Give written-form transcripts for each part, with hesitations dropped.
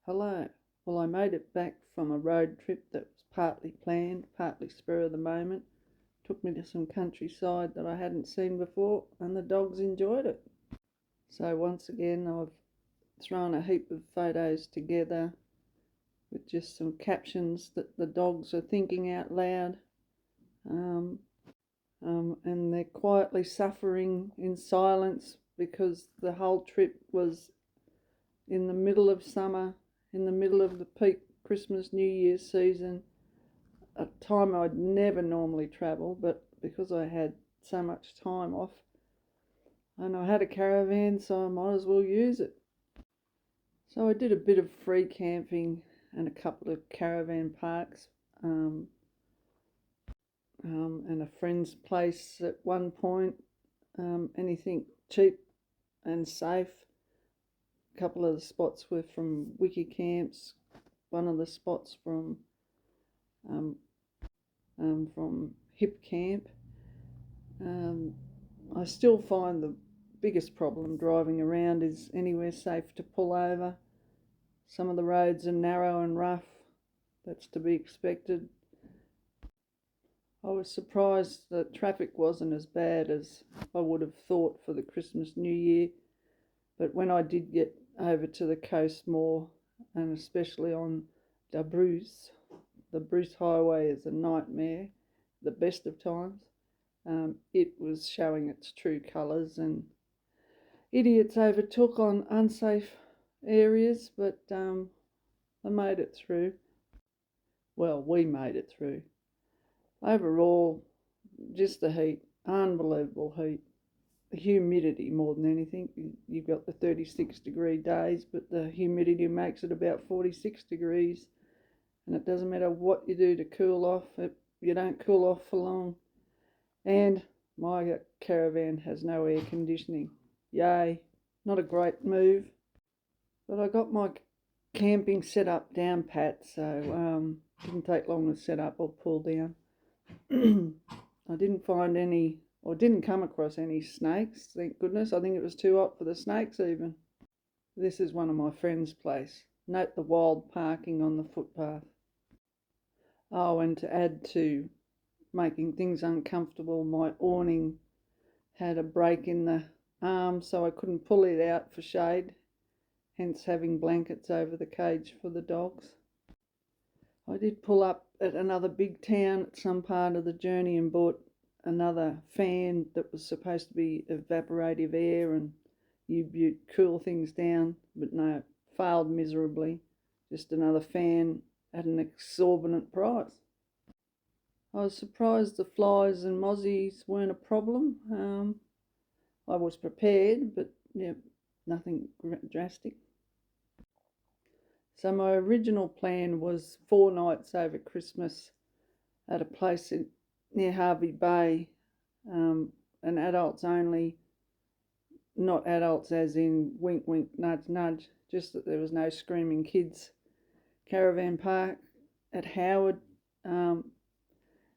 Hello. Well, I made it back from a road trip that was partly planned, partly spur of the moment. Took me to some countryside that I hadn't seen before, and the dogs enjoyed it. So once again, I've thrown a heap of photos together with just some captions that the dogs are thinking out loud. Um, and they're quietly suffering in silence because the whole trip was in the middle of summer, in the middle of the peak Christmas New Year season, a time I'd never normally travel, but because I had so much time off and I had a caravan, so I might as well use it. So I did a bit of free camping and a couple of caravan parks, and a friend's place at one point. Anything cheap and safe. A couple of the spots were from wiki camps. One of the spots from Hip Camp. I still find the biggest problem driving around is anywhere safe to pull over. Some of the roads are narrow and rough. That's to be expected. I was surprised that traffic wasn't as bad as I would have thought for the Christmas New Year, but when I did get over to the coast more, and especially on the Bruce Highway is a nightmare, the best of times. It was showing its true colours, and idiots overtook on unsafe areas, but I made it through. Well, we made it through. Overall, just the heat, unbelievable heat. The humidity more than anything. You've got the 36-degree days, but the humidity makes it about 46 degrees, and it doesn't matter what you do to cool off, you don't cool off for long. And my caravan has no air conditioning. Yay, not a great move, but I got my camping set up down pat, so didn't take long to set up or pull down. I didn't find any, or didn't come across any snakes, thank goodness. I think it was too hot for the snakes even. This is one of my friend's place. Note the wild parking on the footpath. Oh, and to add to making things uncomfortable, my awning had a break in the arm, so I couldn't pull it out for shade, hence having blankets over the cage for the dogs. I did pull up at another big town at some part of the journey and bought another fan that was supposed to be evaporative air and U-Butte cool things down, but no, failed miserably. Just another fan at an exorbitant price. I was surprised the flies and mozzies weren't a problem. I was prepared, but yeah, nothing drastic. So my original plan was 4 nights over Christmas at a place near Harvey Bay, and adults only, not adults as in wink wink nudge nudge, just that there was no screaming kids. Caravan park at Howard.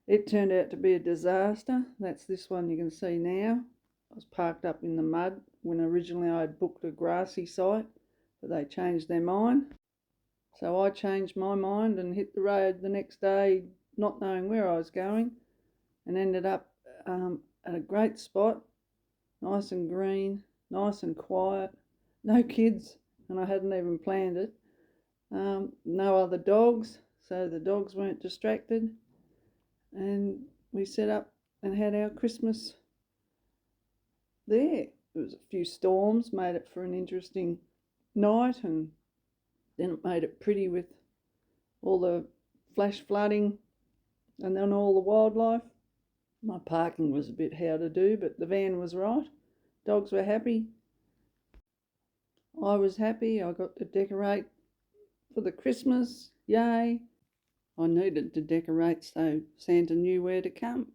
It turned out to be a disaster. That's this one you can see now. I was parked up in the mud when originally I had booked a grassy site, but they changed their mind. So I changed my mind and hit the road the next day, not knowing where I was going, and ended up at a great spot, nice and green, nice and quiet, no kids, and I hadn't even planned it. No other dogs, so the dogs weren't distracted, and we set up and had our Christmas there. There was a few storms, made it for an interesting night, and then it made it pretty with all the flash flooding and then all the wildlife. My parking was a bit how to do, but the van was right. Dogs were happy. I was happy. I got to decorate for the Christmas. Yay. I needed to decorate so Santa knew where to come.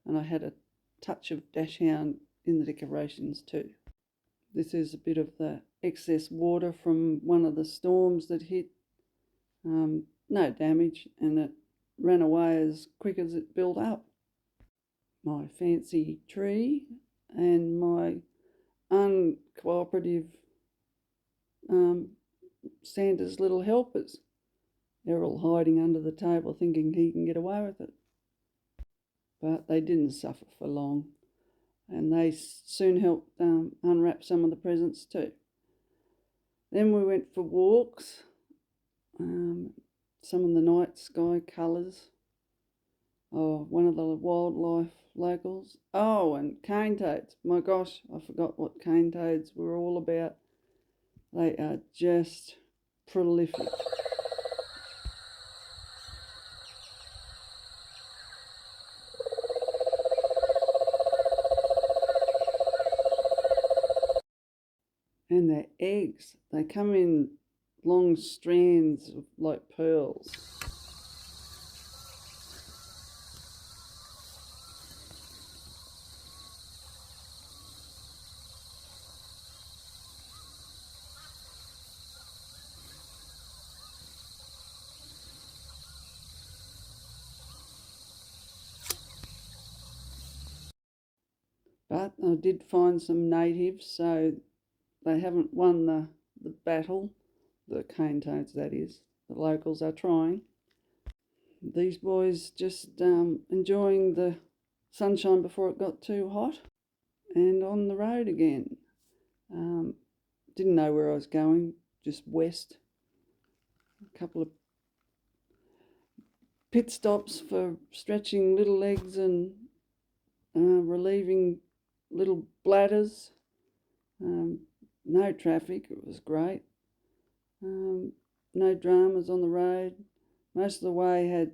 And I had a touch of dachshund in the decorations too. This is a bit of the excess water from one of the storms that hit. No damage, and it ran away as quick as it built up. My fancy tree and my uncooperative Santa's little helpers. They're all hiding under the table thinking he can get away with it. But they didn't suffer for long, and they soon helped unwrap some of the presents too. Then we went for walks, some of the night sky colours. Oh, one of the wildlife locals. Oh, and cane toads. My gosh, I forgot what cane toads were all about. They are just prolific. And their eggs, they come in long strands like pearls. But I did find some natives, so they haven't won the battle, the cane toads that is. The locals are trying. These boys just enjoying the sunshine before it got too hot, and on the road again. Didn't know where I was going, just west. A couple of pit stops for stretching little legs and relieving little bladders. No traffic, it was great. No dramas on the road. Most of the way had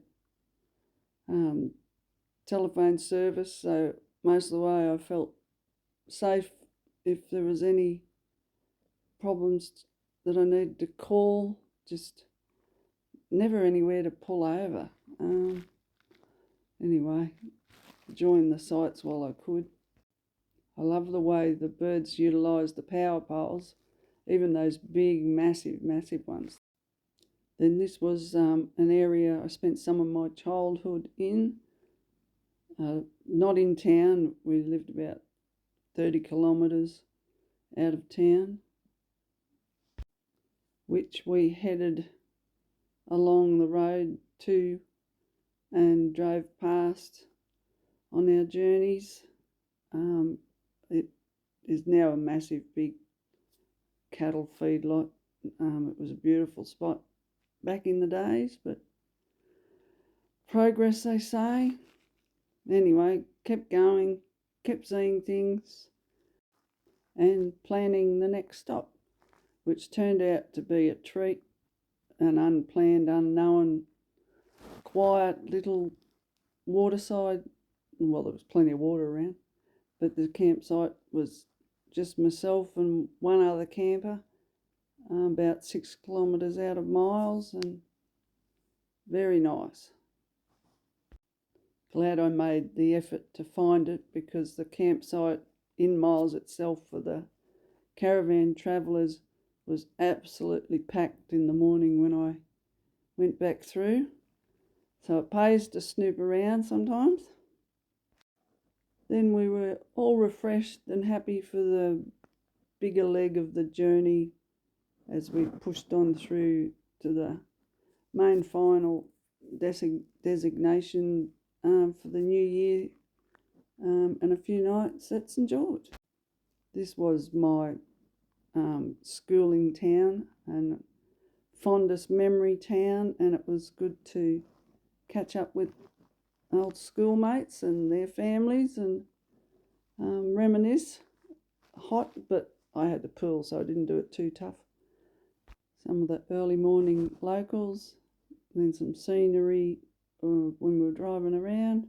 telephone service, so most of the way I felt safe if there was any problems that I needed to call. Just never anywhere to pull over. Anyway, enjoying the sights while I could. I love the way the birds utilise the power poles, even those big, massive ones. Then this was an area I spent some of my childhood in. Not in town, we lived about 30 kilometres out of town, which we headed along the road to and drove past on our journeys. It is now a massive big cattle feedlot. It was a beautiful spot back in the days, but progress, they say. Anyway, kept going, kept seeing things and planning the next stop, which turned out to be a treat, an unplanned, unknown, quiet little waterside. Well, there was plenty of water around, but the campsite was just myself and one other camper, about 6 kilometres out of Miles, and very nice. Glad I made the effort to find it, because the campsite in Miles itself for the caravan travellers was absolutely packed in the morning when I went back through. So it pays to snoop around sometimes. Then we were all refreshed and happy for the bigger leg of the journey as we pushed on through to the main final designation for the new year, and a few nights at St George. This was my schooling town and fondest memory town, and it was good to catch up with old schoolmates and their families and reminisce. Hot, but I had the pool, so I didn't do it too tough. Some of the early morning locals, then some scenery when we were driving around,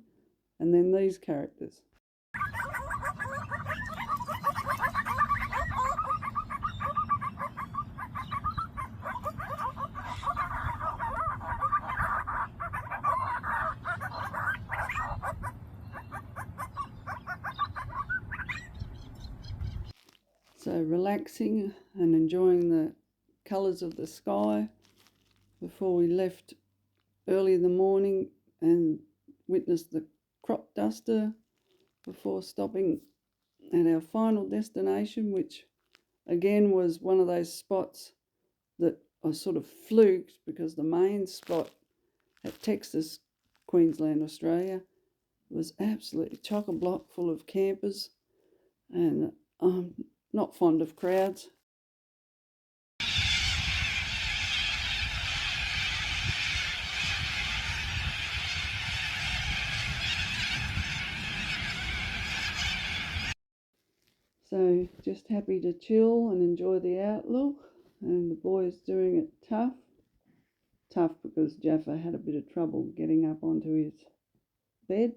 and then these characters. So relaxing and enjoying the colours of the sky before we left early in the morning and witnessed the crop duster before stopping at our final destination, which again was one of those spots that I sort of fluked because the main spot at Texas, Queensland, Australia was absolutely chock-a-block full of campers, and I'm not fond of crowds. So just happy to chill and enjoy the outlook, and the boys doing it tough. Tough because Jaffa had a bit of trouble getting up onto his bed.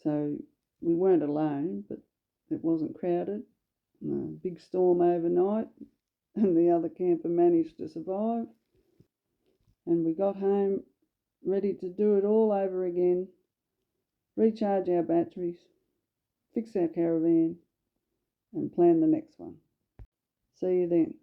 So we weren't alone, but it wasn't crowded. Big storm overnight, and the other camper managed to survive. And we got home ready to do it all over again, recharge our batteries, fix our caravan, and plan the next one. See you then.